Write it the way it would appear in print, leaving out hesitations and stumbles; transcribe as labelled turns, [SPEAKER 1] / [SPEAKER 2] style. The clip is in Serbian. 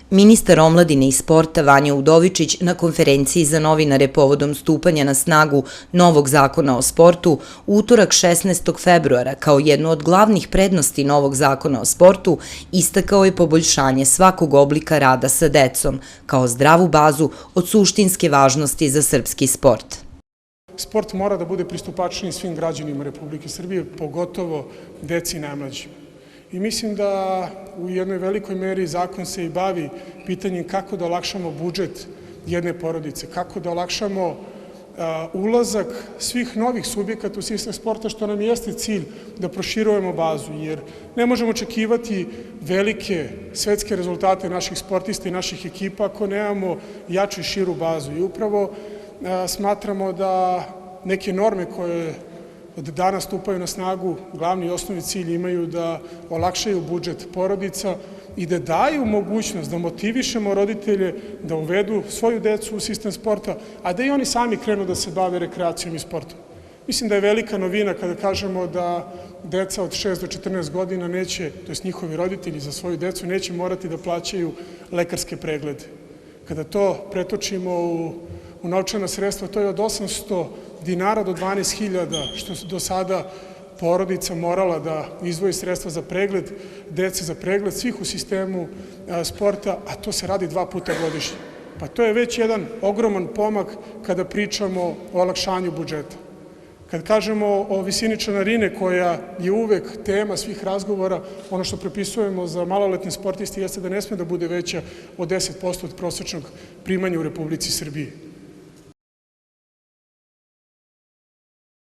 [SPEAKER 1] Ministar omladine i sporta Vanja Udovičić na konferenciji za novinare povodom stupanja na snagu novog zakona o sportu utorak 16. februara kao jednu od glavnih prednosti novog zakona o sportu istakao je poboljšanje svakog oblika rada sa decom kao zdravu bazu od suštinske važnosti za srpski sport.
[SPEAKER 2] Sport mora da bude pristupačniji svim građanima Republike Srbije, pogotovo deci i najmlađima. I mislim da u jednoj velikoj meri zakon se i bavi pitanjem kako da olakšamo budžet jedne porodice, kako da olakšamo ulazak svih novih subjekata u sistem sporta, što nam jeste cilj da proširujemo bazu, jer ne možemo očekivati velike svetske rezultate naših sportista i naših ekipa ako nemamo jaču i širu bazu. I upravo smatramo da neke norme koje od danas stupaju na snagu, glavni i osnovni cilj imaju da olakšaju budžet porodica i da daju mogućnost da motivišemo roditelje da uvedu svoju decu u sistem sporta, a da i oni sami krenu da se bave rekreacijom i sportom. Mislim da je velika novina kada kažemo da deca od 6 do 14 godina neće, to jest njihovi roditelji za svoju decu, neće morati da plaćaju lekarske preglede. Kada to pretočimo u novčana sredstva, to je od 800 dinara do 12.000, što su do sada porodica morala da izdvoji sredstva za pregled dece, za pregled svih u sistemu sporta, a to se radi 2 puta godišnje. Pa to je već jedan ogroman pomak kada pričamo o olakšanju budžeta. Kad kažemo o visini članarine, koja je uvek tema svih razgovora, ono što prepisujemo za maloletne sportiste jeste da ne sme da bude veća od 10% od prosečnog primanja u Republici Srbiji.